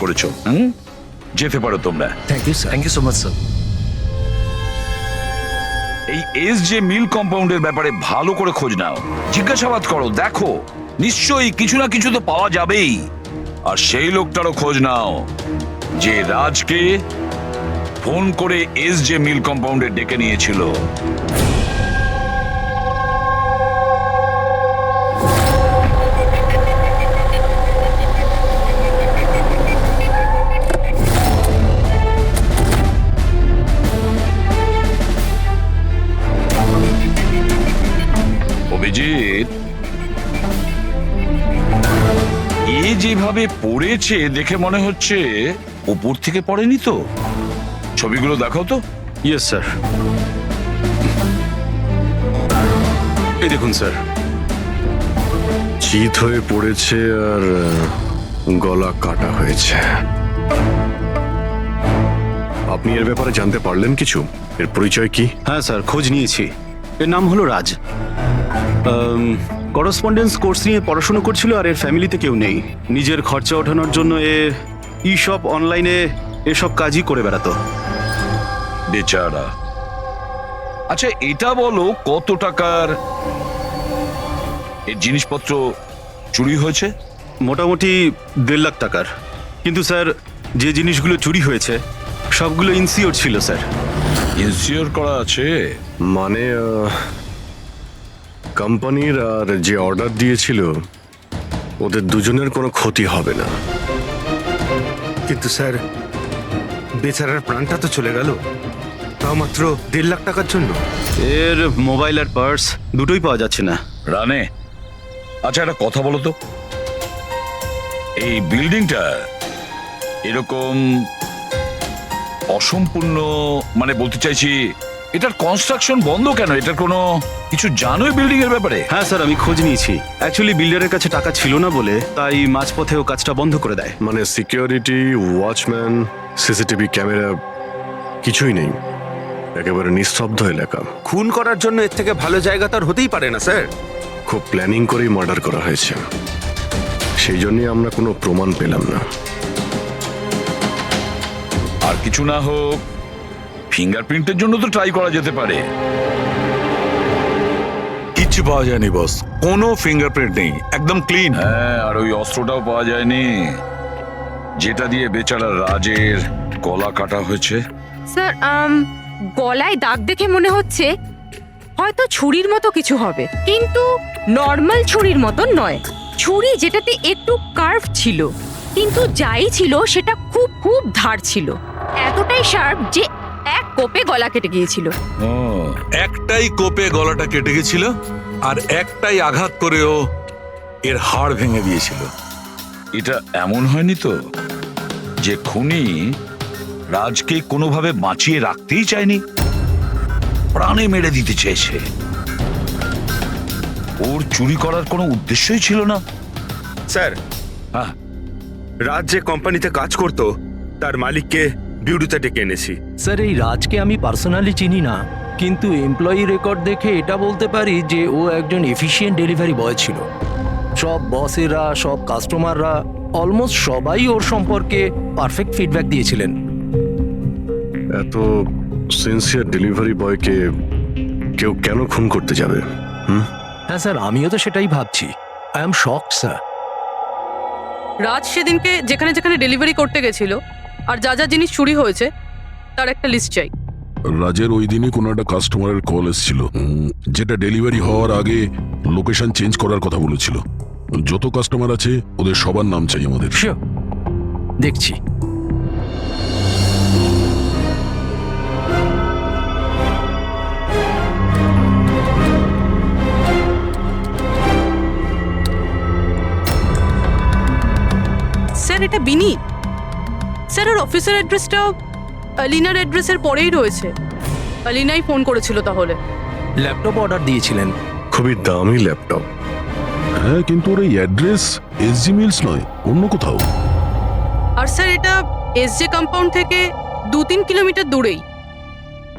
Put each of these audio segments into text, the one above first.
করেছো। যেতে পারো তোমরা। Thank you sir. Thank you so much sir. এই এসজে মিল কম্পাউন্ডের ব্যাপারে ভালো করে খোঁজ নাও, জিজ্ঞাসাবাদ করো, দেখো নিশ্চয়ই কিছু না কিছু তো পাওয়া যাবেই। আর সেই লোকটারও খোঁজ নাও যে রাজকে ফোন করে এসজে মিল কম্পাউন্ডে ডেকে নিয়েছিল। অভিজিৎ, এ যেভাবে পড়েছে দেখে মনে হচ্ছে উপর থেকে পড়েনি তো। ছবিগুলো দেখাও তো। Yes sir. এই দেখুন স্যার, চিত হয়ে পড়েছে আর গলা কাটা হয়েছে। আপনি এর ব্যাপারে জানতে পারলেন কিছু? এর পরিচয় কি? হ্যাঁ স্যার, খোঁজ নিয়েছি। এর নাম হলো রাজ। করসপন্ডেন্স কোর্স নিয়ে পড়াশোনা করছিল আর এর ফ্যামিলিতে কেউ নেই। নিজের খরচা ওঠানোর জন্য ই শপ অনলাইনে এসব কাজই করে বেড়াতো। বেচারা। আচ্ছা এটা বলো, কত টাকার এর জিনিসপত্র চুরি হয়েছে? মোটামুটি 1.5 লাখ টাকার। কিন্তু স্যার, যে জিনিসগুলো চুরি হয়েছে সবগুলো ইনসিওর ছিল স্যার। ইনসিওর করা আছে? মানে কোম্পানির আর যে অর্ডার দিয়েছিল ওদের দুজনের কোনো ক্ষতি হবে না। কিন্তু স্যার, বেচারার প্রাণটা তো চলে গেল, তাও মাত্র 1.5 লাখ টাকার জন্য। এর মোবাইল আর পার্স দুটোই পাওয়া যাচ্ছে না। রানে, আচ্ছা একটা কথা বলো তো, এই বিল্ডিংটা এরকম অসম্পূর্ণ, মানে বলতে চাইছি এটার কনস্ট্রাকশন বন্ধ কেন? এটার কোনো কিছু জানোই বিল্ডিং এর ব্যাপারে? হ্যাঁ স্যার, আমি খোঁজ নিয়েছি। অ্যাকচুয়ালি বিল্ডারের কাছে টাকা ছিল না বলে তাই মাঝপথে ও কাজটা বন্ধ করে দেয়। মানে সিকিউরিটি, ওয়াচম্যান, সিসিটিভি ক্যামেরা কিছুই নেই, একেবারে নিস্তব্ধ এলাকা। খুন করার জন্য এর থেকে ভালো জায়গা তো আর হতেই পারে না স্যার। খুব প্ল্যানিং করেই মার্ডার করা হয়েছে, সেই জন্যই আমরা কোনো প্রমাণ পেলাম না। আর কিছু না হোক ফিঙ্গারপ্রিন্টের জন্য তো ট্রাই করা যেতে পারে। কিচ্ছু পাওয়া যায়নি বস, কোনো ফিঙ্গারপ্রিন্ট নেই, একদম ক্লিন। হ্যাঁ, আর ওই অস্ত্রটাও পাওয়া যায়নি যেটা দিয়ে বেচারা রাজের গলা কাটা হয়েছে। স্যার, গলায় দাগ দেখে মনে হচ্ছে হয়তো ছুরির মতো কিছু হবে, কিন্তু নর্মাল ছুরির মতো নয়। ছুরি যেটাতে একটু কার্ভ ছিল, কিন্তু যাই ছিল সেটা খুব খুব ধার ছিল, এতটাই শার্প যে এক কোপে গলা কেটে গিয়েছিল। ও, একটাই কোপে গলাটা কেটে গেছিল আর একটাই আঘাত করেও এর হাড় ভেঙে দিয়েছিল। এটা এমন হয়নি তো যে খুনি রাজকে কোনোভাবে বাঁচিয়ে রাখতেই চায়নি, প্রাণে মেরে দিতে চেয়েছে? ওর চুরি করার কোনো উদ্দেশ্যই ছিল না। স্যার, হ্যাঁ, রাজ যে কোম্পানিতে কাজ করতো তার মালিককে বিউরুতে ডেকে এনেছি। স্যার, এই রাজকে আমি পার্সোনালি চিনি না, কিন্তু এমপ্লয়ি রেকর্ড দেখে এটা বলতে পারি যে ও একজন এফিশিয়েন্ট ডেলিভারি বয় ছিল। সব বসেরা, সব কাস্টমাররা, অলমোস্ট সবাই ওর সম্পর্কে পারফেক্ট ফিডব্যাক দিয়েছিলেন। এত সিনসিয়ার ডেলিভারি বয়কে কেউ কেন খুন করতে যাবে? হ্যাঁ স্যার, আমিও তো সেটাই ভাবছি। I am shocked sir. Raj সেদিনকে যেখানে যেখানে ডেলিভারি করতে গেছিল আর যা যা জিনিস চুরি হয়েছে তার একটা লিস্ট চাই। রাজের ওই দিনই কোনো একটা কাস্টমারের কল এসেছিল, যেটা ডেলিভারি হওয়ার আগে লোকেশন চেঞ্জ করার কথা বলেছিল। যত কাস্টমার আছে ওদের সবার নাম চাই আমাদের। শিওর, দেখছি। স্যার, এটা বিনি। স্যার, ওর অফিসের অ্যাড্রেসটা আলিনার অ্যাড্রেসের পরেই রয়েছে। আলিনাই ফোন করেছিল তাহলে। ল্যাপটপ অর্ডার দিয়েছিলেন। খুবই দামি ল্যাপটপ। হ্যাঁ, কিন্তু ওর এই অ্যাড্রেস এসজি মিলস নয়, অন্য কোথাও। আর স্যার, এটা এসজে কম্পাউন্ড থেকে 2-3 কিলোমিটার দূরেই।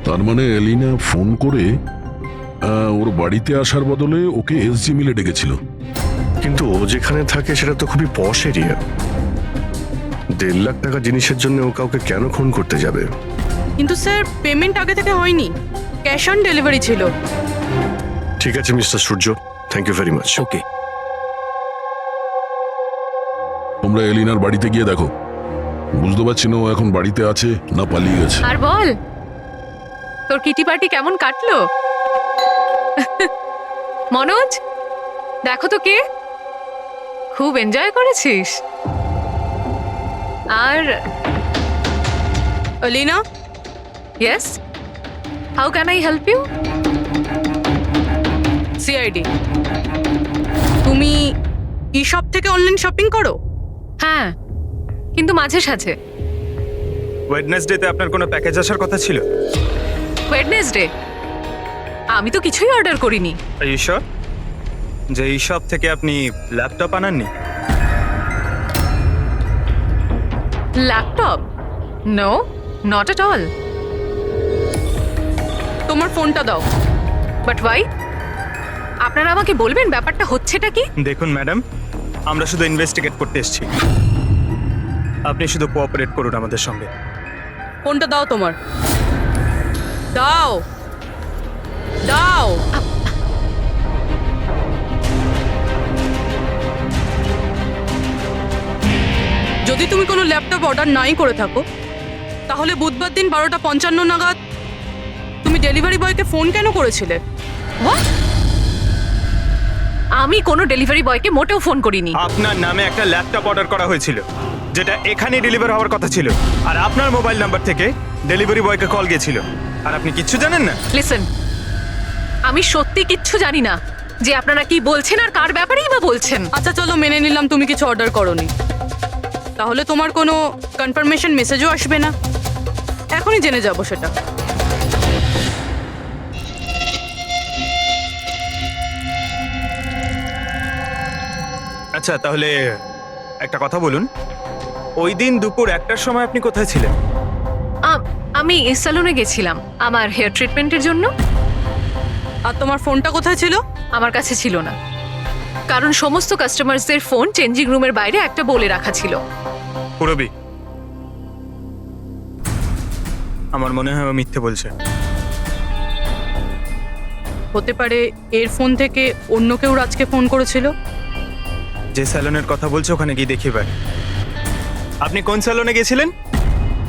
তার মানে এলিনা ফোন করে ওর বাড়িতে আসার বদলে ওকে এসজি মিলে ডেকেছিল। কিন্তু ও যেখানে থাকে সেটা তো খুবই পশ এরিয়া। 1.5 লাখ টাকা জিনিসের জন্য ও কাউকে কেন খুন করতে যাবে? কিন্তু স্যার পেমেন্ট আগে থেকে হয়নি, ক্যাশ অন ডেলিভারি ছিল। ঠিক আছে mister Surya, thank you very much. Okay. তোমরা এলিনার বাড়িতে গিয়ে দেখো। বুঝতে পারছি না ও এখন বাড়িতে আছে না পালিয়ে গেছে। আর বল, তোর কিটি পার্টি কেমন কাটলো? মনোজ, দেখো তো কে, খুব এনজয় করেছিস। আর Alina, yes, how can I help you? CID, তুমি ই শপ থেকে অনলাইন শপিং করো? হ্যাঁ, কিন্তু মাঝে সাঝে। ওয়েডনেসডেতে আপনার কোনো প্যাকেজ আসার কথা ছিল? ওয়েডনেসডে আমি তো কিছুই অর্ডার করিনি। ঈশ্বর, যে এই শপ থেকে আপনি ল্যাপটপ আনাননি? Laptop? No, not at all. তোমার ফোনটা দাও। But why? আপনারা আমাকে বলবেন ব্যাপারটা হচ্ছেটা কি? দেখুন ম্যাডাম, আমরা শুধু ইনভেস্টিগেট করতে এসেছি, আপনি শুধু কোঅপারেট করুন আমাদের সঙ্গে। ফোনটা দাও তোমার, দাও দাও। যদি তুমি কোনো ল্যাপটপ অর্ডার নাই করে থাকো, তাহলে বুধবার দিন 12:55 নাগাদ তুমি ডেলিভারি বয়কে ফোন কেন করেছিলে? What? আমি কোনো ডেলিভারি বয়কে মোটেও ফোন করিনি। আপনার নামে একটা ল্যাপটপ অর্ডার করা হয়েছিল, যেটা এখানে ডেলিভার হওয়ার কথা ছিল, আর আপনার মোবাইল নাম্বার থেকে ডেলিভারি বয়কে কল গিয়েছিল, আর আপনি কিচ্ছু জানেন না? লিসেন, আমি সত্যি কিচ্ছু জানি না যে আপনারা কি বলছেন আর কার ব্যাপারেই বা বলছেন। আচ্ছা চলো, মেনে নিলাম তুমি কিছু অর্ডার করোনি, তাহলে তোমার কোনো কনফার্মেশন মেসেজও আসবে না। এখনই জেনে যাবো সেটা। আচ্ছা, তাহলে একটা কথা বলুন, ওই দিন দুপুর 1টার সময় আপনি কোথায় ছিলেন? আমি স্যালুনে গেছিলাম আমার হেয়ার ট্রিটমেন্টের জন্য। আর তোমার ফোনটা কোথায় ছিল? আমার কাছে ছিল না, কারণ সমস্ত কাস্টমারসদের ফোন চেঞ্জিং রুমের বাইরে একটা বলে রাখা ছিল। পুরবি, আমার মনে হয় ও মিথ্যে বলছে। হতে পারে এর ফোন থেকে অন্য কেউ রাজকে ফোন করেছিল। যে স্যালনের কথা বলছে ওখানে গিয়ে দেখি এবার। আপনি কোন স্যালনে গেছিলেন?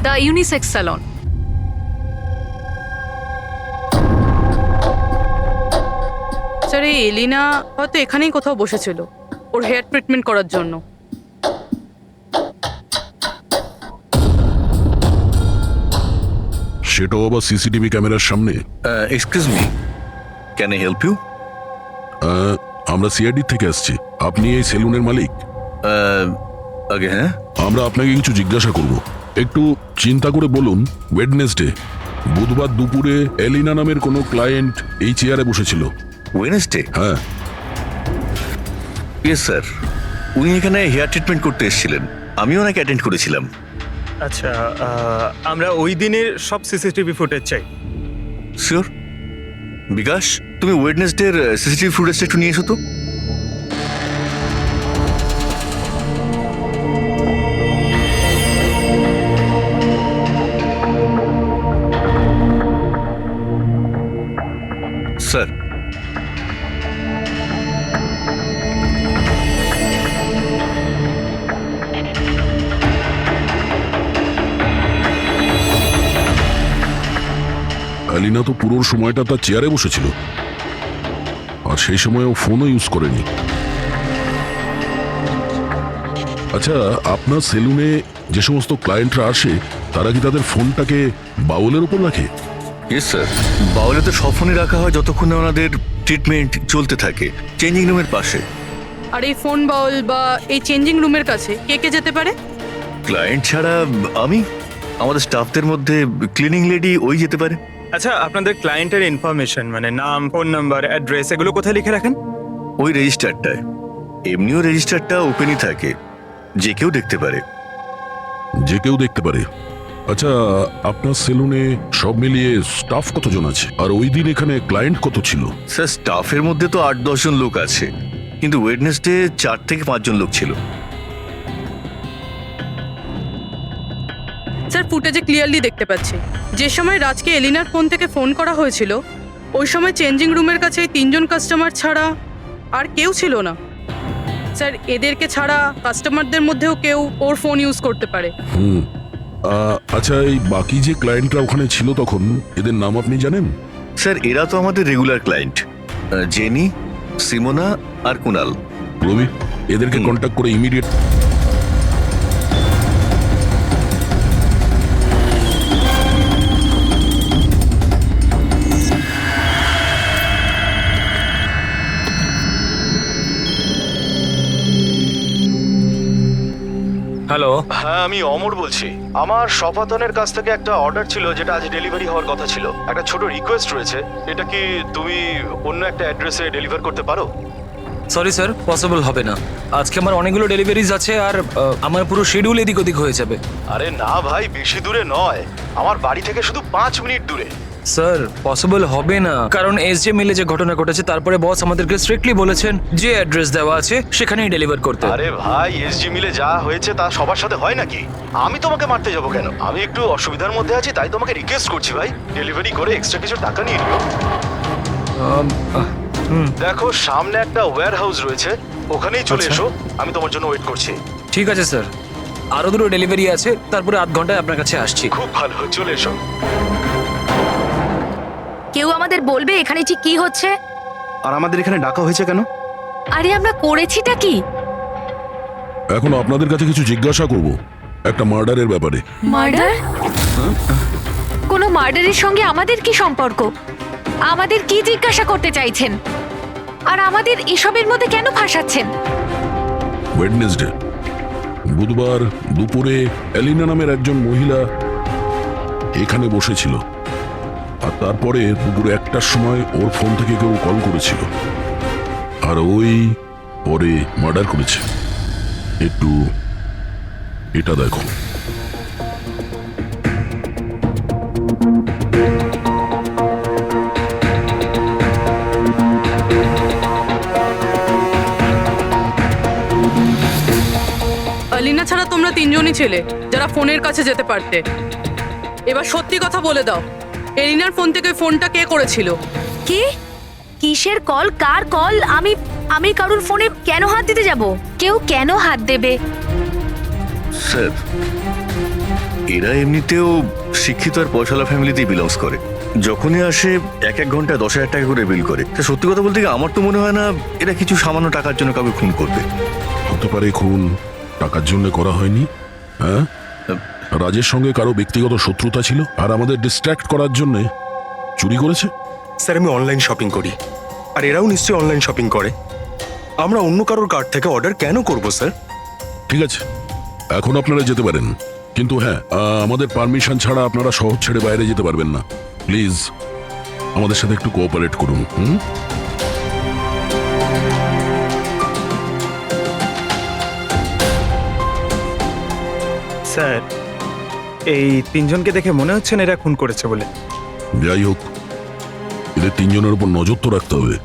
The unisex salon. স্যার, এই এলিনা হয়তো এখানেই কোথাও বসেছিল ওর হেয়ার ট্রিটমেন্ট করার জন্য। সেটাও আবার সিসিটিভি ক্যামেরার সামনে। Excuse me, can I help you? আমরা সিআইডি থেকে আসছি। আপনি এই সেলুনের মালিক? আগে হ্যাঁ, আমরা আপনাকে কিছু জিজ্ঞাসা করব। একটু চিন্তা করে বলুন, ওয়েডনেসডে বুধবার দুপুরে এলিনা নামের কোনো ক্লায়েন্ট এই চেয়ারে বসেছিল? ওয়েডনেসডে? হ্যাঁ। ইয়েস স্যার, উনি এখানে হেয়ার ট্রিটমেন্ট করতে এসেছিলেন, আমি ওনাকে অ্যাটেন্ড করেছিলাম। আচ্ছা, আমরা ওই দিনের সব সিসিটিভি ফুটেজ চাই। শিওর। বিকাশ, তুমি ওয়েডনেসডের সিসিটিভি ফুটেজটা একটু নিয়ে এসো তো। স্যার, এলিনা তো পুরো সময়টা তার চেয়ারে বসেছিল, আর সেই সময় ও ফোনও ইউজ করেনি। আচ্ছা, আপনার সেলুনে যে সমস্ত ক্লায়েন্টরা আসে তারা কি তাদের ফোনটাকে বাউলের উপর রাখে? ইয়েস স্যার, বাউলে তো সব ফোনই রাখা হয় যতক্ষণ না ওনাদের ট্রিটমেন্ট চলতে থাকে, চেঞ্জিং রুমের পাশে। আর এই ফোন বাউল বা এই চেঞ্জিং রুমের কাছে কে কে যেতে পারে? ক্লায়েন্ট ছাড়া আমি, আমাদের স্টাফদের মধ্যে ক্লিনিং লেডি ওই যেতে পারে। আচ্ছা, আপনাদের ক্লায়েন্টের ইনফরমেশন মানে নাম, ফোন নাম্বার, অ্যাড্রেস এগুলো কোথায় লিখে রাখেন? ওই রেজিস্টারটায়। এমনিও রেজিস্টারটা ওপেনই থাকে, যে কেউ দেখতে পারে। যে কেউ দেখতে পারে? আচ্ছা, আপনার সেলুনে সব মিলিয়ে স্টাফ কতজন আছে, আর ওই দিন এখানে ক্লায়েন্ট কত ছিল? স্যার, স্টাফের মধ্যে তো 8-10 জন লোক আছে, কিন্তু ওয়েডনেসডে 4 থেকে 5 জন লোক ছিল। স্যার ফুটেজে ক্লিয়ারলি দেখতে পাচ্ছি যে সময় রাজকে এলিনার ফোন থেকে ফোন করা হয়েছিল ওই সময় চেঞ্জিং রুমের কাছে এই 3 জন কাস্টমার ছাড়া আর কেউ ছিল না। স্যার এদেরকে ছাড়া কাস্টমারদের মধ্যেও কেউ ওর ফোন ইউজ করতে পারে। আচ্ছা, এই বাকি যে ক্লায়েন্টরা ওখানে ছিল তখন, এদের নাম আপনি জানেন? স্যার এরা তো আমাদের রেগুলার ক্লায়েন্ট, জেনি, সিমোনা আর কুনাল। রবি, এদেরকে কন্ট্যাক্ট করে ইমিডিয়েট। হ্যালো, হ্যাঁ আমি অমর বলছি। আমার সপাতনের কাছ থেকে একটা অর্ডার ছিল যেটা আজ ডেলিভারি হওয়ার কথা ছিল। একটা ছোট রিকোয়েস্ট রয়েছে, এটা কি তুমি অন্য একটা অ্যাড্রেসে ডেলিভার করতে পারো? সরি স্যার, পসিবল হবে না। আজকে আমার অনেকগুলো ডেলিভারিজ আছে আর আমার পুরো শিডিউল এদিক ওদিক হয়ে যাবে। আরে না ভাই, বেশি দূরে নয়, আমার বাড়ি থেকে শুধু 5 মিনিট দূরে। স্যার পসিবল হবে না, কারণ এসজে মিলে যে ঘটনা ঘটেছে তারপরে বস আমাদেরকে স্ট্রিক্টলি বলেছেন যে অ্যাড্রেস দেওয়া আছে সেখানেই ডেলিভার করতে। আরে ভাই, এসজি মিলে যা হয়েছে তা সবার সাথে হয় নাকি? আমি তোমাকে মারতে যাবো কেন? আমি একটু অসুবিধার মধ্যে আছি, তাই তোমাকে রিকোয়েস্ট করছি ভাই, ডেলিভারি করে এক্সট্রা কিছু টাকা নিয়ে নিও। দেখো সামনে একটা ওয়্যার হাউস রয়েছে, ওখানেই চলে এসো, আমি তোমার জন্য ওয়েট করছি। ঠিক আছে স্যার, আরো দুটো ডেলিভারি আছে, তারপরে আধ ঘন্টায় আপনার কাছে আসছি। খুব ভালো, চলে এসো। কেউ আমাদের বলবে এখানে ঠিক কি হচ্ছে? আর আমাদের এখানে ডাকা হয়েছে কেন? আরে আমরা করেছিটা কি? এখন আপনাদের কাছে কিছু জিজ্ঞাসা করব একটা মার্ডারের ব্যাপারে। মার্ডার? কোনো মার্ডারের সঙ্গে আমাদের কি সম্পর্ক? আমাদের কি জিজ্ঞাসা করতে চাইছেন? আর আমাদের এসবের মধ্যে কেন ফাঁসাচ্ছেন? ওয়েডনেসডে বুধবার দুপুরে এলিনা নামের একজন মহিলা এখানে বসেছিল, আর তারপরে দুপুরে 1টার সময় ওর ফোন থেকে কেউ কল করেছিল, আর ওই পরে মার্ডার করেছে। একটু এটা দেখো। আলিনা ছাড়া তোমরা 3 জনই ছিলে যারা ফোনের কাছে যেতে পারতে। এবার সত্যি কথা বলে দাও, এলিনার ফোন থেকে ফোনটা কে করেছিল? কি? কিসের কল? কার কল? আমি কারোর ফোনে কেন হাত দিতে যাব? কেউ কেন হাত দেবে? স্যার এরা এমনিতেও শিক্ষিত আর পয়সালা ফ্যামিলিতেই বিলংস করে। যখনই আসে 1 ঘন্টায় 10,000 টাকা করে বিল করে। তা সত্যি কথা বলতে কি আমার তো মনে হয় না এরা কিছু সামান্য টাকার জন্য কাউকে খুন করবে। হতে পারে খুন টাকার জন্য করা হয়নি। হ্যাঁ, রাজের সঙ্গে কারো ব্যক্তিগত শত্রুতা ছিল আর আমাদের ডিস্ট্র্যাক্ট করার জন্য চুরি করেছে। স্যার আমি অনলাইন শপিং করি, আর এরাও নিশ্চয়ই অনলাইন শপিং করে। আমরা অন্য কারোর কার্ড থেকে অর্ডার কেন করব স্যার? ঠিক আছে, এখন আপনারা যেতে পারেন, কিন্তু হ্যাঁ আমাদের পারমিশন ছাড়া আপনারা শহর ছেড়ে বাইরে যেতে পারবেন না। প্লিজ আমাদের সাথে একটু কোঅপারেট করুন। স্যার এই 3 জনকে দেখে মনে হচ্ছে না এরা খুন করেছে বলে। যাই হোক, এদের 3 জনের উপর নজর তো রাখতে হবে।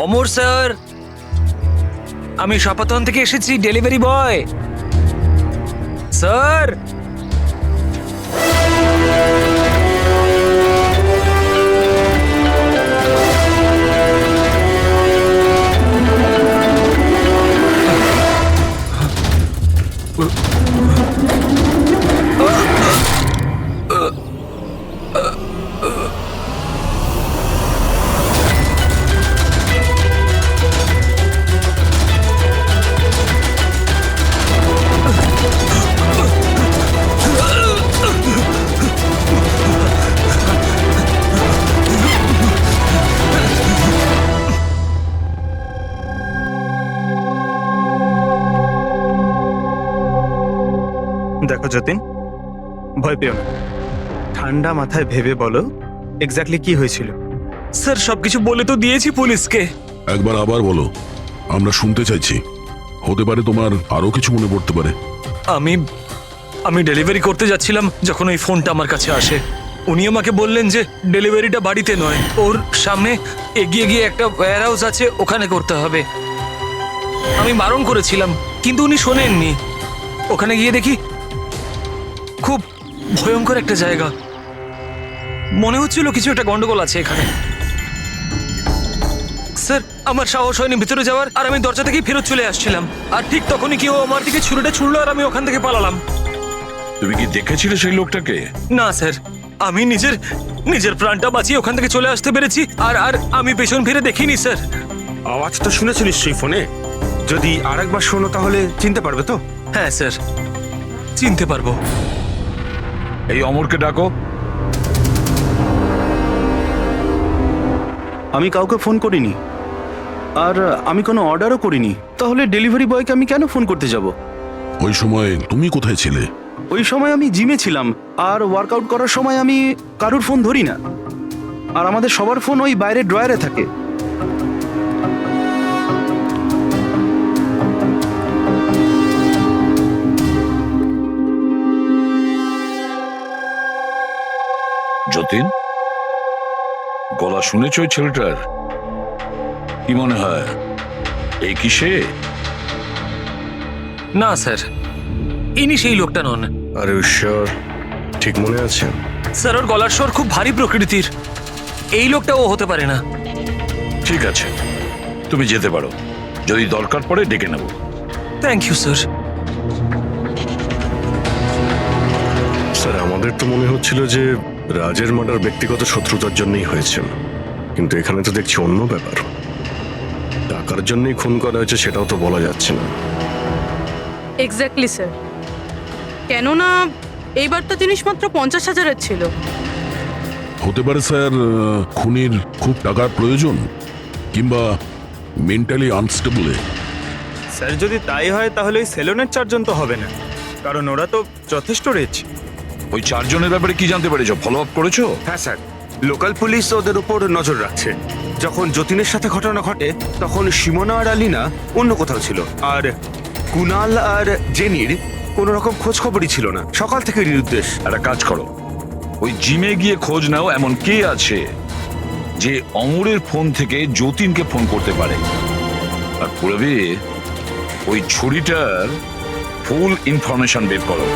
অমর স্যার, আমি সপাতন থেকে এসেছি, ডেলিভারি বয় স্যার। দেখো যতীন, ভয় পেও না, ঠান্ডা মাথায় ভেবে বলো এক্স্যাক্টলি কি হয়েছিল। স্যার সবকিছু বলে তো দিয়েছি পুলিশকে। একবার আবার বলো, আমরা শুনতে চাইছি। হতে পারে তোমার আরো কিছু মনে পড়তে পারে। আমি আমি ডেলিভারি করতে যাচ্ছিলাম যখন ওই ফোনটা আমার কাছে আসে। উনি আমাকে বললেন যে ডেলিভারিটা বাড়িতে নয়, ওর সামনে এগিয়ে গিয়ে একটা ওয়্যার হাউস আছে, ওখানে করতে হবে। আমি বারণ করেছিলাম কিন্তু উনি শোনেননি। ওখানে গিয়ে দেখি খুব ভয়ঙ্কর একটা জায়গা। মনে হচ্ছিল কিছু একটা গন্ডগোল আছে এখানে। স্যার আমার সাহস হয়নি ভিতরে যাওয়ার, আর আমি দরজা থেকেই ফেরত চলে আসছিলাম। আর ঠিক তখনই কেউ আমার দিকে ছুরিটা ছুড়লো আর আমি ওখান থেকে পালালাম। তুমি কি দেখেছিলে সেই লোকটাকে? না স্যার, আমি নিজের প্রাণটা বাঁচিয়ে ওখান থেকে চলে আসতে পেরেছি। আর আমি পেছন ফিরে দেখিনি স্যার। আওয়াজ তো শুনেছো নিশ্চয়ই ফোনে? যদি আরেকবার শোনো তাহলে চিনতে পারবে তো? হ্যাঁ স্যার, চিনতে পারবো। এই অমরকে ডাকো। আমি কাউকে ফোন করিনি, আর আমি কোনো অর্ডারও করিনি। তাহলে ডেলিভারি বয়কে আমি কেন ফোন করতে যাব? ওই সময় তুমি কোথায় ছিলে? ওই সময় আমি জিমে ছিলাম, আর ওয়ার্কআউট করার সময় আমি কারুর ফোন ধরি না। আর আমাদের সবার ফোন ওই বাইরে ড্রয়ারে থাকে। যতীন, গলা শুনেছ ওই ছেলেটার? কি মনে হয় এই কি সে? না স্যার, ইনি সেই লোকটা নন। আরে ঈশ্বর, ঠিক মনে আছে? স্যার ওর গলার স্বর খুব ভারী প্রকৃতির। এই লোকটা ও হতে পারে না। ঠিক আছে, তুমি যেতে পারো। যদি দরকার পড়ে ডেকে নেব। Thank you sir. স্যার, আমাদের তো মনে হচ্ছিল যে রাজের মার্ডার ব্যক্তিগত শত্রুতার জন্যই হয়েছে, কিন্তু এখানে তো দেখছি অন্য ব্যাপার। টাকার জন্যই খুন করা হয়েছে সেটাও তো বলা যাচ্ছে না। এক্স্যাক্টলি স্যার, কেননা এইবারটা জিনিস মাত্র 50,000-এর ছিল। হতে পারে স্যার খুনির খুব টাকার প্রয়োজন, কিংবা মেন্টালি আনস্টেবল। স্যার যদি তাই হয় তাহলে ওই সেলুনের 4 জন তো হবে না, কারণ ওরা তো যথেষ্ট রিচ। ওই 4 জনের ব্যাপারে কি জানতে পেরেছো? ফলো আপ করেছো? হ্যাঁ স্যার, লোকাল পুলিশ ওদের উপর নজর রাখছে। যখন যতীনের সাথে ঘটনা ঘটে তখন সিমোনা আর আলিনা অন্য কোথাও ছিল, আর কুনাল আর জেনির কোনো রকম খোঁজ খবরই ছিল না। সকাল থেকে নিরুদ্দেশ। একটা কাজ করো, ওই জিমে গিয়ে খোঁজ নাও এমন কে আছে যে অমরের ফোন থেকে যতীনকে ফোন করতে পারে। আর পড়বে ওই ছুরিটার ফুল ইনফরমেশন বের করো।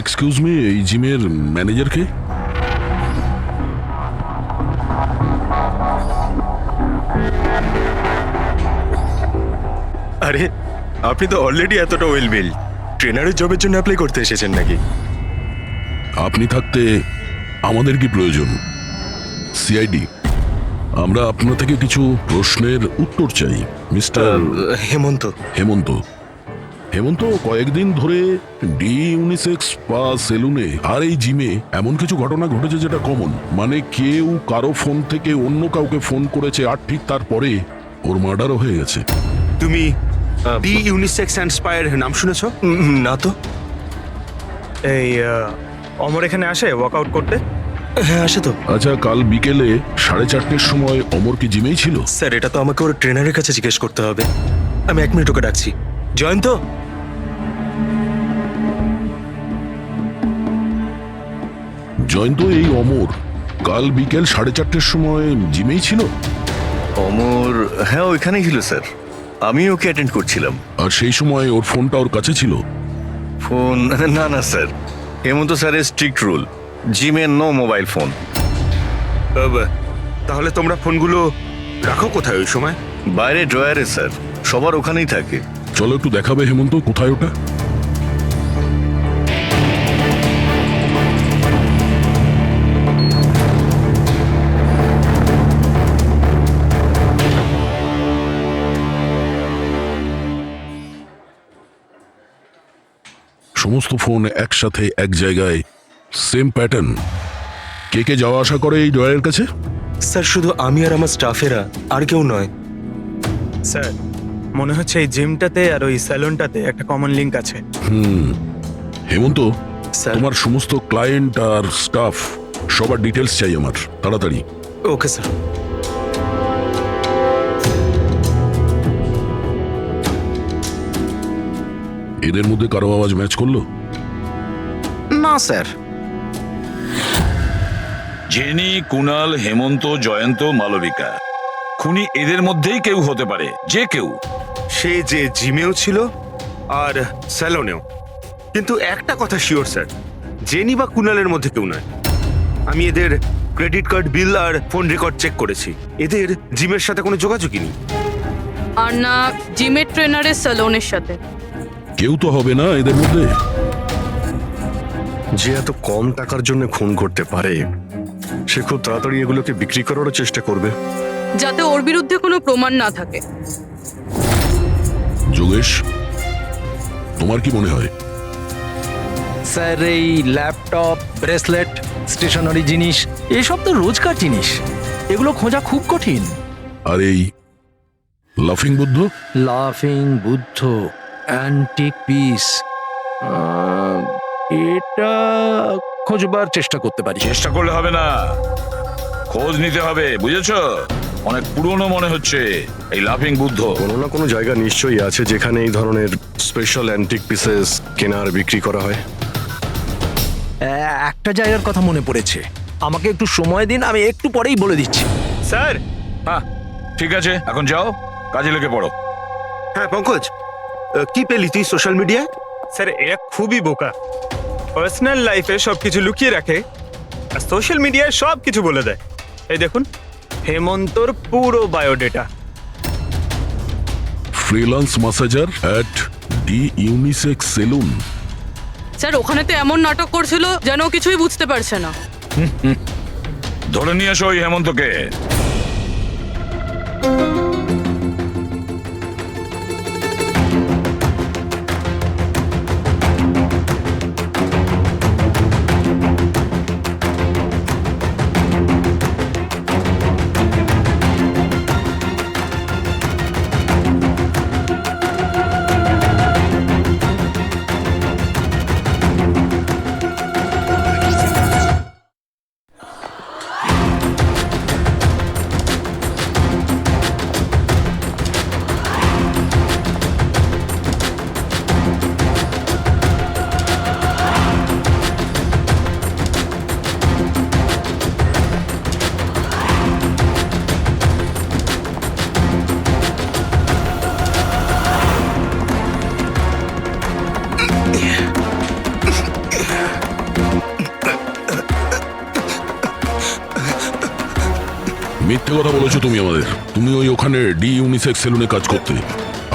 এক্সকিউজ মি, এই জিমের ম্যানেজার কে? আরে আপনি তো অলরেডি এতটা ওয়েল বিল্ড, ট্রেনারের জবের জন্য অ্যাপ্লাই করতে এসেছেন নাকি? আপনি থাকতে আমাদের কি প্রয়োজন? সিআইডি, আমরা আপনার থেকে কিছু প্রশ্নের উত্তর চাই। মিস্টার হেমন্ত। হেমন্ত হেমন্ত কয়েকদিন ধরে ডি ইউনিসেক্স স্পা সেলুনে আর এই জিমে এমন কিছু ঘটনা ঘটেছে যেটা কমন। মানে কেউ কারো ফোন থেকে অন্য কাউকে ফোন করেছে, আর ঠিক তারপরে ওর মার্ডারও হয়ে গেছে। তুমি ডি ইউনিসেক্স অ্যান্ড স্পায়ার নাম শুনেছো? না তো। এই অমর এখানে আসে ওয়ার্কআউট করতে? হ্যাঁ আসে তো। আচ্ছা, কাল বিকেলে 4:30টার সময় অমর কি জিমেই ছিল? স্যার এটা তো আমাকে ওর ট্রেনারের কাছে জিজ্ঞেস করতে হবে। আমি 1 মিনিট ওকে ডাকছি। জয়ন্ত, জয়ন্ত, এই অমর কাল বিকেল 4:30টার সময় জিমেই ছিল? অমর হ্যাঁ ওইখানেই ছিল স্যার, আমি ওকে অ্যাটেন্ড করছিলাম। আর সেই সময় ওর ফোনটা ওর কাছে ছিল? ফোন না না স্যার, হেমন্ত স্যারের স্ট্রিক্ট রুল, জিমে নো মোবাইল ফোন। তাহলে তোমরা ফোনগুলো রাখো কোথায় ওই সময়? বাইরে ড্রয়ারে স্যার, সবার ওখানেই থাকে। চলো একটু দেখাবে হেমন্ত, কোথায় ওটা? সমস্ত ফোন একসাথে এক জায়গায়, সেম প্যাটার্ন। কে কে যাওয়া আসা করে এই ড্রয়ারের কাছে? স্যার শুধু আমি আর আমার স্টাফেরা, আর কেউ নয়। স্যার মনে হচ্ছে এই জিমটাতে আর ওই স্যালুনটাতে একটা কমন লিংক আছে। হেমন্ত, স্যার। তোমার সমস্ত ক্লায়েন্ট আর স্টাফ সবার ডিটেলস চাই আমার, তাড়াতাড়ি। Okay sir. এদের মধ্যে কারো আওয়াজ ম্যাচ করলো? না স্যার। জেনি, কুনাল, হেমন্ত, জয়ন্ত, মালবিকা, খুনি এদের মধ্যেই কেউ হতে পারে, যে কেউ। সে যে জিমেও ছিল আর স্যালনেও। কিন্তু একটা কথা শিওর স্যার, জেনি বা কুনালের মধ্যে কেউ নয়। আমি এদের ক্রেডিট কার্ড, বিল আর ফোন রেকর্ড চেক করেছি। এদের জিমের সাথে কোনো যোগাযোগই নেই। আর না জিমের ট্রেনারের স্যালনের সাথে। কেউ তো হবে না এদের মধ্যে। যে এত কম টাকার জন্য খুন করতে পারে সে খুব তাড়াতাড়ি এগুলোকে বিক্রি করারও চেষ্টা করবে। যাতে ওর বিরুদ্ধে কোনো প্রমাণ না থাকে। যোগেশ, তোমার কি মনে হয়? স্যার এই ল্যাপটপ, ব্রেসলেট, স্টেশনারি জিনিস এসব তো রোজকার জিনিস, এগুলো খোঁজা খুব কঠিন। আর এই লাফিং বুদ্ধ? লাফিং বুদ্ধ, অ্যান্টিক পিস, এটা খোঁজবার চেষ্টা করতে পারি। চেষ্টা করলে হবে না, খোঁজ নিতে হবে, বুঝেছো? অনেক পুরনো মনে হচ্ছে এই লাফিং বুদ্ধ। কোনো না কোনো জায়গা নিশ্চয়ই আছে যেখানে এই ধরনের স্পেশাল অ্যান্টিক পিসেস কেনার বিক্রি করা হয়। একটা জায়গার কথা মনে পড়েছে, আমাকে একটু সময় দিন, আমি একটু পরেই বলে দিচ্ছি। স্যার হ্যাঁ ঠিক আছে, এখন যাও, কাজে লেগে পড়ো। হ্যাঁ পঙ্কজ, কি পেলি তুই সোশ্যাল মিডিয়ায়? স্যার এরা খুবই বোকা, পার্সোনাল লাইফে সবকিছু লুকিয়ে রাখে আর সোশ্যাল মিডিয়ায় সব কিছু বলে দেয়। এই দেখুন হেমন্তর পুরো biodata. Freelance masseur at the unisex salon. Sir ওখানে তো এমন নাটক করছিল যেন ও কিছুই বুঝতে পারছে না। ধরে নিয়ে এসো ওই হেমন্তকে। মিথ্যে কথা বলেছো তুমি আমাদের। তুমি ওই ওখানে ডি ইউনিসেক্স সেলুনে কাজ করতে,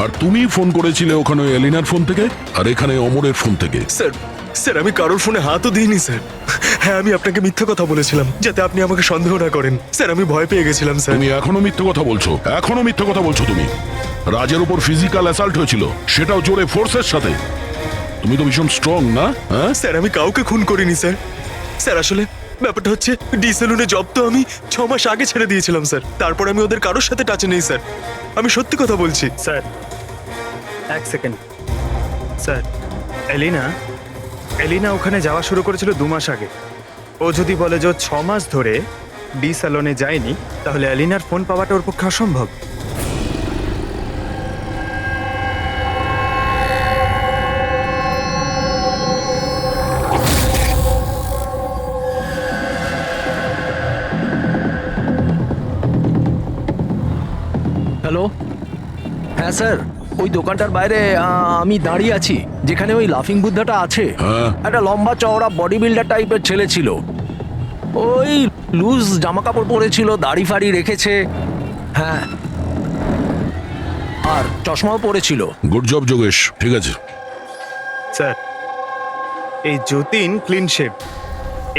আর তুমি ফোন করেছিলে ওখানে ওই এলিনার ফোন থেকে আর এখানে অমরের ফোন থেকে। স্যার আমি কারোর ফোনে হাতও দিইনি স্যার। হ্যাঁ আমি আপনাকে মিথ্যে কথা বলেছিলাম যাতে আপনি আমাকে সন্দেহ না করেন। স্যার আমি ভয় পেয়ে গেছিলাম স্যার। তুমি এখনো মিথ্যে কথা বলছো, এখনো মিথ্যে কথা বলছো তুমি। রাজের উপর ফিজিক্যাল অ্যাসাল্ট হয়েছিল, সেটাও জোরে ফোর্সের সাথে। তুমি তো ভীষণ স্ট্রং না? হ্যাঁ স্যার আমি কাউকে খুন করিনি স্যার। স্যার আসলে ব্যাপারটা হচ্ছে ডি সেলুনে জব তো আমি 6 মাস আগে ছেড়ে দিয়েছিলাম স্যার। তারপর আমি ওদের কারোর সাথে টাচে নেই স্যার। আমি সত্যি কথা বলছি স্যার এক সেকেন্ড। স্যার এলিনা ওখানে যাওয়া শুরু করেছিল 2 মাস আগে। ও যদি বলে যে ও 6 মাস ধরে ডি স্যালনে যায়নি, তাহলে এলিনার ফোন পাওয়াটা ওর পক্ষে অসম্ভব। হ্যালো, হ্যাঁ স্যার, ওই দোকানটার বাইরে আমি দাঁড়িয়ে আছি, যেখানে ওই লাফিং বুদ্ধাটা আছে। হ্যাঁ। একটা লম্বা চওড়া বডি বিল্ডার টাইপের ছেলে ছিল, ওই লুজ জামা কাপড় পরেছিল, দাড়ি ফাড়ি রেখেছে, হ্যাঁ, আর চশমাও পরেছিল। গুড জব যোগেশ, ঠিক আছে। স্যার এই যতীন ক্লিন শেভ,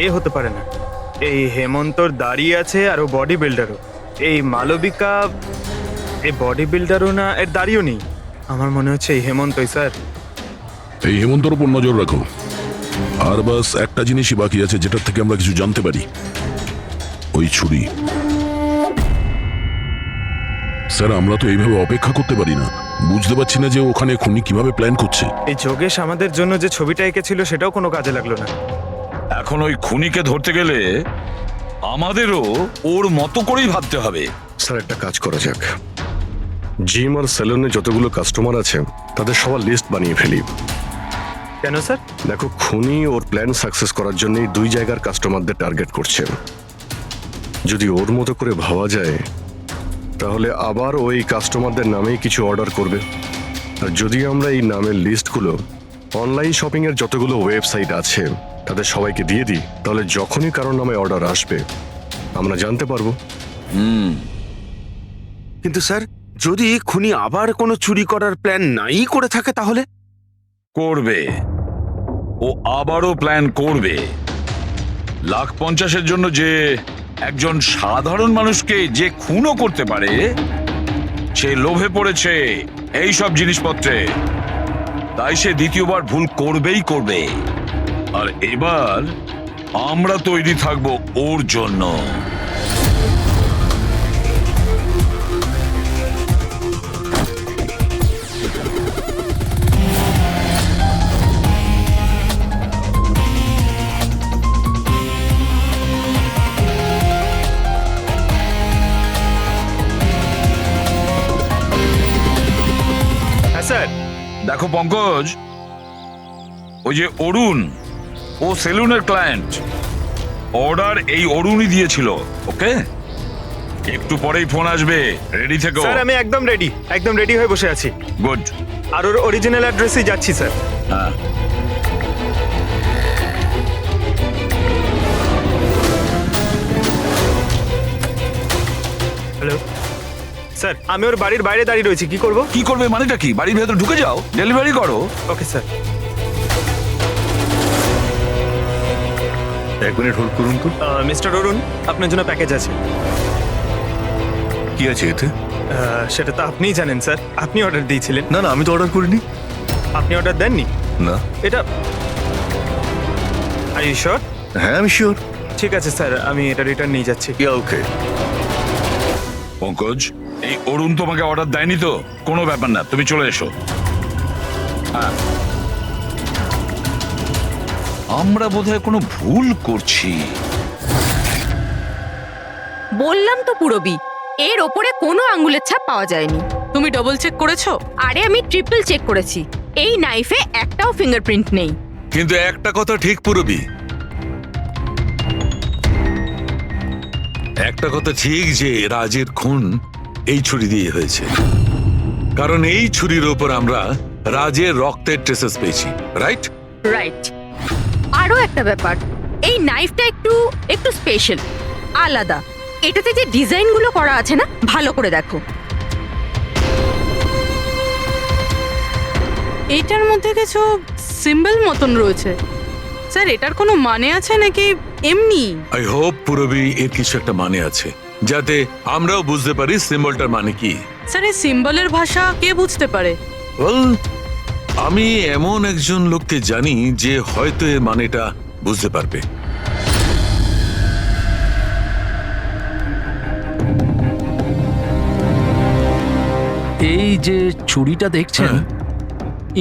এ হতে পারে না। এই হেমন্তর দাঁড়িয়ে আছে আর ও বডি বিল্ডারও। এই মালবিকা এই বডি বিল্ডারও না, এর দাঁড়িয়েও নেই। আমার মনে হচ্ছে এই হেমন্তই স্যার। এই হেমন্তর উপর নজর রাখো। আর বাস একটা জিনিসই বাকি আছে যেটার থেকে আমরা কিছু জানতে পারি, ওই ছুরি। স্যার আমরা তো এইভাবে অপেক্ষা করতে পারি না। বুঝতে পারছি না যে ওখানে খুনি কিভাবে প্ল্যান করছে। এই যোগেশ আমাদের জন্য যে ছবিটা এঁকেছিল সেটাও কোনো কাজে লাগলো না। এখন ওই খুনিকে ধরতে গেলে আমাদেরও ওর মতো করেই ভাবতে হবে। স্যার একটা কাজ করা যাক, জিম আর সেলুনে যতগুলো কাস্টমার আছে তাদের সবার লিস্ট বানিয়ে ফেলি। কেন স্যার? দেখো, খুনি ওর প্ল্যান সাকসেস করার জন্যই দুই জায়গার কাস্টমারদের টার্গেট করছে। যদি ওর মতো করে ভাবা যায় তাহলে আবার ওই কাস্টমারদের নামেই কিছু অর্ডার করবে। আর যদি আমরা এই নামের লিস্টগুলো অনলাইন শপিং এর যতগুলো ওয়েবসাইট আছে তাদের সবাইকে দিয়ে দিই, তাহলে যখনই কারোর নামে অর্ডার আসবে আমরা জানতে পারবো। কিন্তু স্যার, যদি খুনি আবার কোনো চুরি করার প্ল্যান নাই করে থাকে তাহলে? করবে, ও আবারও প্ল্যান করবে। 1,50,000-এর জন্য যে একজন সাধারণ মানুষকে যে খুনও করতে পারে, সে লোভে পড়েছে এই সব জিনিসপত্রে, তাই সে দ্বিতীয়বার ভুল করবেই করবে। আর এবার আমরা তৈরি থাকবো ওর জন্য। হ্যাঁ স্যার। দেখো পঙ্কজ, ওই যে অরুণ, ও সেলুনের ক্লায়েন্ট, অর্ডার এই অরুণই দিয়েছিল। ওকে, একটু পরেই ফোন আসবে, রেডি থেকো। স্যার আমি একদম রেডি হয়ে বসে আছি। গুড। আর ওর অরিজিনাল অ্যাড্রেসেই যাচ্ছি স্যার। হ্যাঁ, হ্যালো স্যার, আমি ওর বাড়ির বাইরে দাঁড়িয়ে রয়েছি, কি করব? কি করবে মানেটা কি? বাড়ির ভেতর ঢুকে যাও, ডেলিভারি করো। Okay sir. এক মিনিট হোল্ড করুন তো। মিস্টার অরুণ, আপনার জন্য প্যাকেজ আছে। কি আছে এতে? সেটা তো আপনিই জানেন স্যার, আপনি অর্ডার দিয়েছিলেন। না না, আমি তো অর্ডার করিনি। আপনি অর্ডার দেননি? না। এটা আর ইউ শিওর? হ্যাঁ আমি শিওর। ঠিক আছে স্যার, আমি এটা রিটার্ন নিয়ে যাচ্ছি। ওকে। পঙ্কজ, এই অরুণ তোমাকে অর্ডার দেয়নি তো? কোনো ব্যাপার না, তুমি চলে এসো। হ্যাঁ, আমরা বোধহয় কোনো ভুল করছি। বললাম তো পুরবি, এর ওপরে কোনো আঙ্গুলের ছাপ পাওয়া যায়নি। তুমি ডবল চেক করেছো? আরে আমি ট্রিপল চেক করেছি, এই নাইফে একটাও ফিঙ্গারপ্রিন্ট নেই। কিন্তু একটা কথা ঠিক পুরবি, একটা কথা ঠিক যে রাজের খুন এই ছুরি দিয়ে হয়েছে, কারণ এই ছুরির ওপর আমরা রাজের রক্তের ট্রেসেস পেয়েছি। রাইট? রাইট। আরো একটা ব্যাপার, এই নাইফটা একটু স্পেশাল, আলাদা। এটাতে যে ডিজাইনগুলো করা আছে না, ভালো করে দেখো। এইটার মধ্যে কিছু সিম্বল মতন রয়েছে। স্যার এটার কোনো মানে আছে নাকি এমনি? আই হোপ পুরবি এর কিছু একটা মানে আছে, যাতে আমরাও বুঝতে পারি সিম্বলটার মানে কি। স্যার এই সিম্বলের ভাষা কে বুঝতে পারে? ওয়েল, আমি এমন একজন লোককে জানি যে হয়তো এর মানেটা বুঝতে পারবে। এই যে ছুরিটা দেখছেন,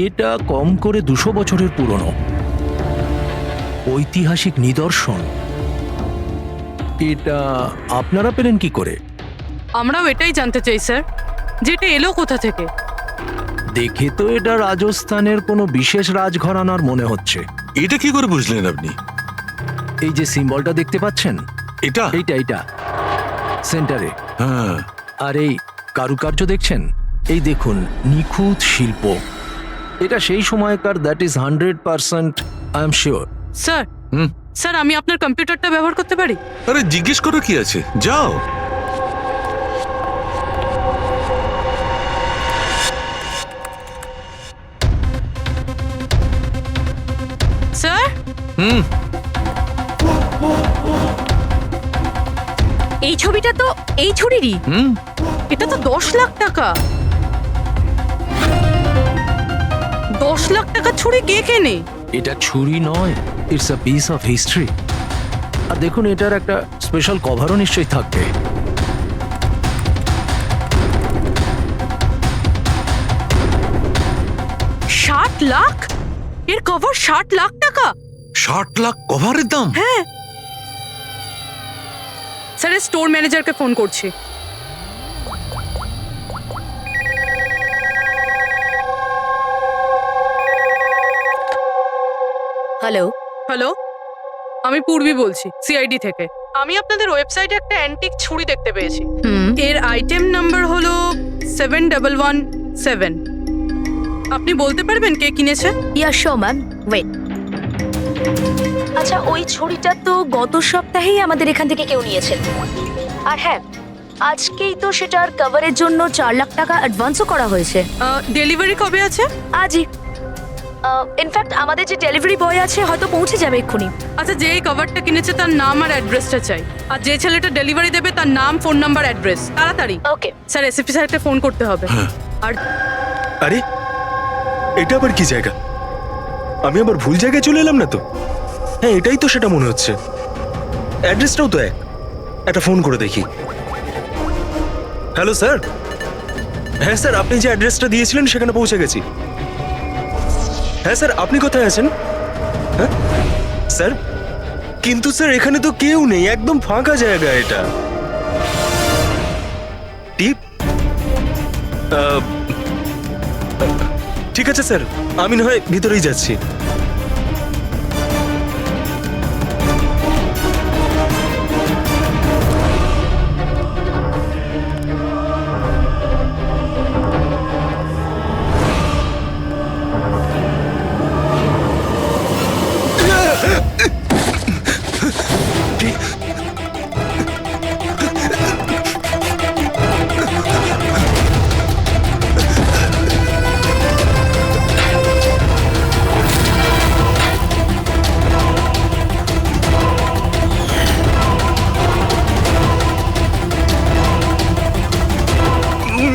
এটা কম করে 200 বছরের পুরনো ঐতিহাসিক নিদর্শন। এটা আপনারা পেলেন কি করে? আমরাও এটাই জানতে চাই স্যার, যে এটা এলো কোথা থেকে। দেখে তো এটা রাজস্থানের কোনো বিশেষ রাজঘরানার মনে হচ্ছে। এটা কি করে বুঝলেন আপনি? এই যে সিম্বলটা দেখতে পাচ্ছেন, এটা এইটা সেন্টারে। হ্যাঁ। আর এই কারুকার্য দেখছেন, এই দেখুন, নিখুঁত শিল্প। এটা সেই সময়কার, that is 100% I am sure. Sir sir আমি আপনার কম্পিউটারটা ব্যবহার করতে পারি? আরে জিজ্ঞেস করো কি আছে, যাও। স্যার এই ছবিটা তো এই ছুরিরই। এটা তো 10 লাখ টাকা। 10 লাখ টাকা ছুরি কে কেনে? এটা ছুরি নয়, it's a piece of history. আর দেখুন, এটার একটা স্পেশাল কভারও নিশ্চয়ই থাকবে। লাখ? এর কভার 60 লাখ টাকা? 60 লাখ কভারের দাম? হ্যাঁ স্যার, স্টোর ম্যানেজারকে ফোন করছি। হ্যালো, হ্যালো, আমি পূর্বী বলছি সিআইডি থেকে। আমি আপনাদের ওয়েবসাইটে একটা অ্যান্টিক ছুরি দেখতে পেয়েছি। হুম, এর আইটেম নাম্বার হলো 7117। আপনি বলতে পারবেন কে কিনেছে? ইয়া শো ম্যাম, ওয়েট। আচ্ছা, ওই ছড়িটা তো গত সপ্তাহেই আমাদের এখান থেকে কেউ নিয়েছে। আর হ্যাঁ, আজকেই তো সেটার কভারের জন্য 4 লাখ টাকা অ্যাডভান্সও করা হয়েছে। ডেলিভারি কবে আছে? আজই। ইনফ্যাক্ট আমাদের যে ডেলিভারি বয় আছে হয়তো পৌঁছে যাবে এক্ষুনি। আচ্ছা, যেই কভারটা কিনেছে তার নাম আর অ্যাড্রেসটা চাই। আর যে ছেলেটা ডেলিভারি দেবে তার নাম, ফোন নাম্বার, অ্যাড্রেস, তাড়াতাড়ি। ওকে স্যার, এসএসপি স্যারকে ফোন করতে হবে। আর আরে এটা আবার কি জায়গা? আমি আবার ভুল জায়গায় চলে এলাম না তো? হ্যাঁ, এটাই তো সেটা মনে হচ্ছে। অ্যাড্রেসটাও তো একটা ফোন করে দেখি। Hello sir. হ্যাঁ স্যার, আপনি যে অ্যাড্রেসটা দিয়েছিলেন সেখানে পৌঁছে গেছি। হ্যাঁ স্যার, আপনি কোথায় আছেন? হ্যাঁ স্যার, কিন্তু স্যার এখানে তো কেউ নেই, একদম ফাঁকা জায়গা এটা। টিপ ঠিক আছে স্যার, আমি না হয় ভিতরেই যাচ্ছি।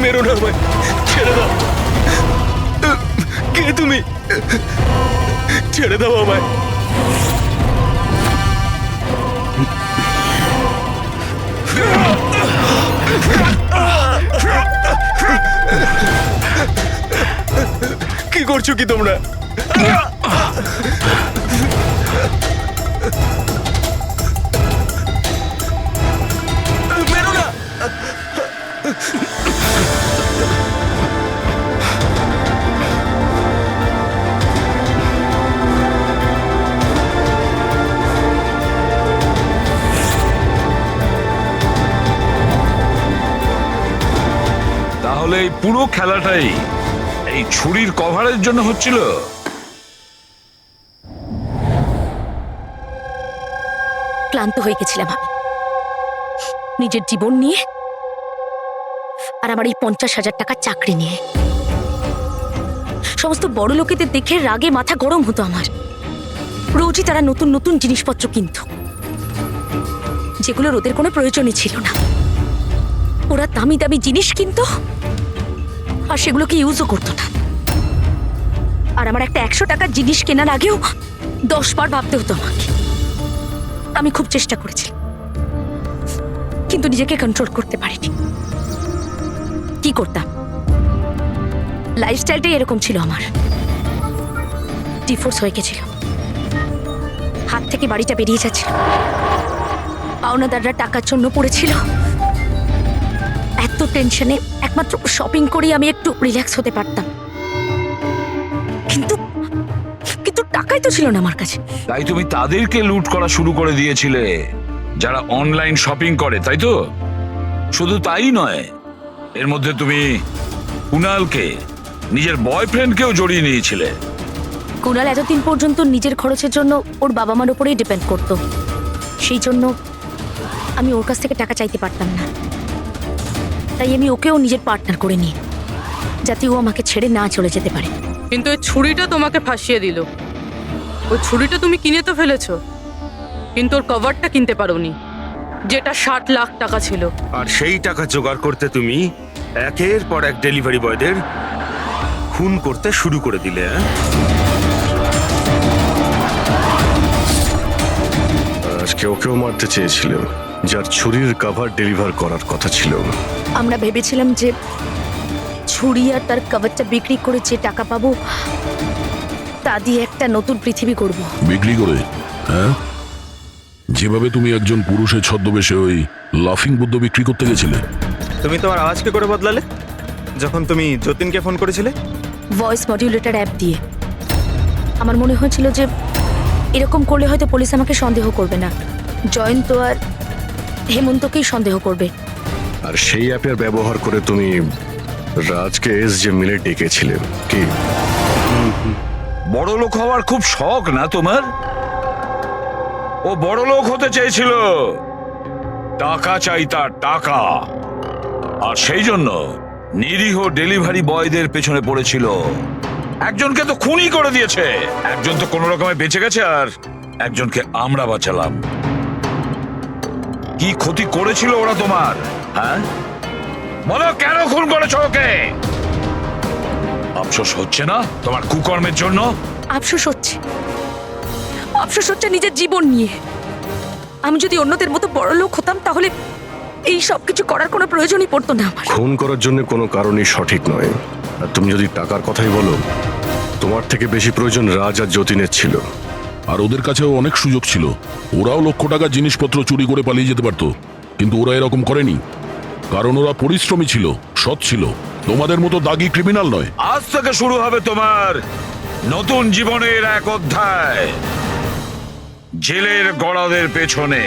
মেরো না আমায়, ছেড়ে দাও। কে তুমি? ছেড়ে দাও আমায়। কি করছো কি তোমরা? মেরো না। তাহলে এই পুরো খেলাটাই এই ছুরির কভারের জন্য হচ্ছিল? ক্লান্ত হয়ে গেছিলাম আমি নিজের জীবন নিয়ে আর আমার এই 50,000 টাকার চাকরি নিয়ে। সমস্ত বড় লোকেদের দেখে রাগে মাথা গরম হতো আমার। রোজই তারা নতুন নতুন জিনিসপত্র কিনত, যেগুলোর ওদের কোনো প্রয়োজনই ছিল না। ওরা দামি দামি জিনিস কিনত আর সেগুলোকে ইউজও করতো না। আর আমার একটা 100 টাকার জিনিস কেনার আগেও 10 বার ভাবতে হতো আমাকে। আমি খুব চেষ্টা করেছি, কিন্তু নিজেকে কন্ট্রোল করতে পারিনি। কি করতাম, লাইফস্টাইলটাই এরকম ছিল আমার। ডিভোর্স হয়ে গেছিল, হাত থেকে বাড়িটা বেরিয়ে যাচ্ছিল, পাওনাদাররা টাকার জন্য পড়েছিল। এত টেনশনে একমাত্র শপিং করেই আমি একটু রিল্যাক্স হতে পারতাম, কিন্তু কিন্তু টাকাই তো ছিল না আমার কাছে। তাই তুমি তাদেরকে লুট করা শুরু করে দিয়েছিলে যারা অনলাইন শপিং করে, তাই তো? শুধু তাই নয়, এর মধ্যে তুমি কুনালকে, নিজের বয়ফ্রেন্ডকেও জড়িয়ে নিয়েছিলে। কুনাল এতদিন পর্যন্ত নিজের খরচের জন্য ওর বাবা মার উপরেই ডিপেন্ড করতো, সেই জন্য আমি ওর কাছ থেকে টাকা চাইতে পারতাম না। তাই আমি ওকেও নিজের পার্টনার করে নিই, যাতে ও আমাকে ছেড়ে না চলে যেতে পারে। কিন্তু ওই ছুরিটা তোমাকে ফাঁসিয়ে দিল। ওই ছুরিটা তুমি কিনে তো ফেলেছো, কিন্তু ওর কভারটা কিনতে পারোনি, যেটা 60 লাখ টাকা ছিল। আর সেই টাকা জোগাড় করতে তুমি একের পর এক ডেলিভারি বয়দের খুন করতে শুরু করে দিলে। আজকে ওকেও মারতে চেয়েছিল, যার ছুরির কভার ডেলিভার করার কথা ছিল। আমরা ভেবেছিলাম যে ছুরি আর তার কভারটা বিক্রি করে যে টাকা পাবো তা দিয়ে একটা নতুন পৃথিবী করব। বিক্রি করে? হ্যাঁ, যেভাবে তুমি একজন পুরুষের ছদ্মবেশে ওই লাফিং বুদ্ধ বিক্রি করতে গেছিলে। তুমি তোমার আওয়াজ কি করে বদলালে যখন তুমি যতীনকে ফোন করেছিলে? ভয়েস মডিউলেটর অ্যাপ দিয়ে। আমার মনে হয়েছিল যে এরকম করলে হয়তো পুলিশ আমাকে সন্দেহ করবে না, জয়ন্ত আর হেমন্তকেই সন্দেহ করবে। আর সেই অ্যাপের ব্যবহার করে তুমি রাজকে এস যে মিলে ডেকেছিলে কি? বড় লোক হওয়ার খুব শখ না তোমার? ও বড় লোক হতে চেয়েছিল, টাকা চাই তার, টাকা। আর সেই জন্য নিরীহ ডেলিভারি বয়দের পেছনে পড়েছিল। একজনকে তো খুনই করে দিয়েছে, একজন তো কোনো রকমে বেঁচে গেছে, আর একজনকে আমরা বাঁচালাম। কি ক্ষতি করেছিল ওরা তোমার? হ্যাঁ বলো, কেন খুন করেছো ওকে? আফসোস হচ্ছে না তোমার কুকর্মের জন্য? আফসোস হচ্ছে, আফসোস হচ্ছে নিজের জীবন নিয়ে। আমি যদি অন্যদের মতো বড় লোক হতাম তাহলে এই সব কিছু করার কোনো প্রয়োজনই পড়তো না আমার। খুন করার জন্য কোনো কারণই সঠিক নয়। আর তুমি যদি টাকার কথাই বলো, তোমার থেকে বেশি প্রয়োজন রাজ আর যতীনের ছিল। আর ওদের কাছেও অনেক সুযোগ ছিল, ওরাও লক্ষ টাকার জিনিসপত্র চুরি করে পালিয়ে যেতে পারতো, কিন্তু ওরা এরকম করেনি, কারণ ওরা পরিশ্রমী ছিল, সৎ ছিল, তোমাদের মতো দাগি ক্রিমিনাল নয়। আজ থেকে শুরু হবে তোমার নতুন জীবনের এক অধ্যায়, জেলের গড়াদের পেছনে।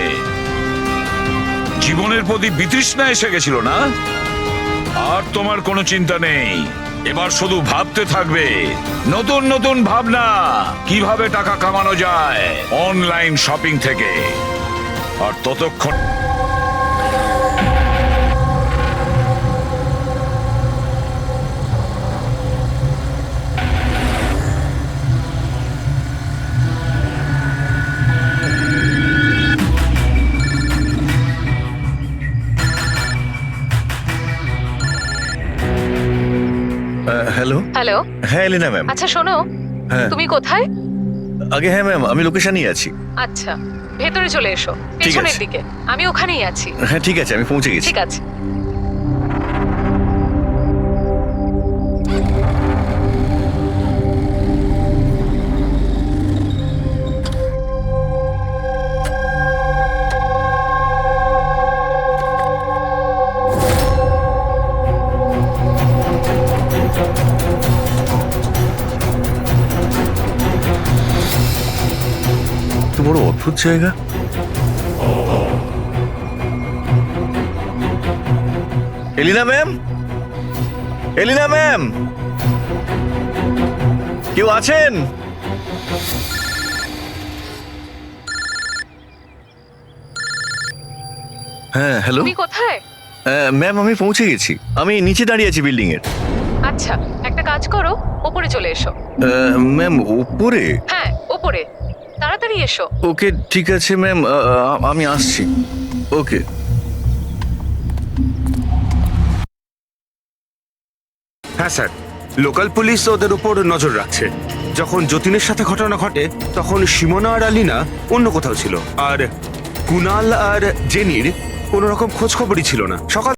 জীবনের প্রতি বিতৃষ্ণা এসে গেছিল না? আর তোমার কোনো চিন্তা নেই, এবার শুধু ভাবতে থাকবে নতুন নতুন ভাবনা, কিভাবে টাকা কামানো যায় অনলাইন শপিং থেকে। আর ততক্ষণ হ্যালো। হ্যালো, হ্যাঁ এলিনা ম্যাম। আচ্ছা শোনো, হ্যাঁ তুমি কোথায়? আগে হ্যাঁ ম্যাম, আমি লোকেশনেই আছি। আচ্ছা, ভেতরে চলে এসো, ঠিক পেছনের আছে। দিকে। আমি ওখানেই আছি। হ্যাঁ ঠিক আছে, আমি পৌঁছে গেছি। ঠিক আছে। তো বড় অদ্ভুত জায়গা। এলিনা ম্যাম, এলিনা ম্যাম, কেউ আছেন? হ্যাঁ হ্যালো। তুমি কোথায়? ম্যাম আমি পৌঁছে গেছি, আমি নিচে দাঁড়িয়ে আছি বিল্ডিং এর। আচ্ছা, একটা কাজ করো, ওপরে চলে এসো। ম্যাম উপরে? হ্যাঁ, ওপরে তাড়াতাড়ি এসো। ওকে ঠিক আছে ম্যাম, আমি আসছি। ওকে। হ্যাঁ স্যার, লোকাল পুলিশ ওদের উপর নজর রাখছে। যখন যতীনের সাথে ঘটনা ঘটে তখন সিমোনা আর আলিনা অন্য কোথাও ছিল, আর কুনাল আর জেনির কোনো রকম খোঁজ খবরই ছিল না। সকাল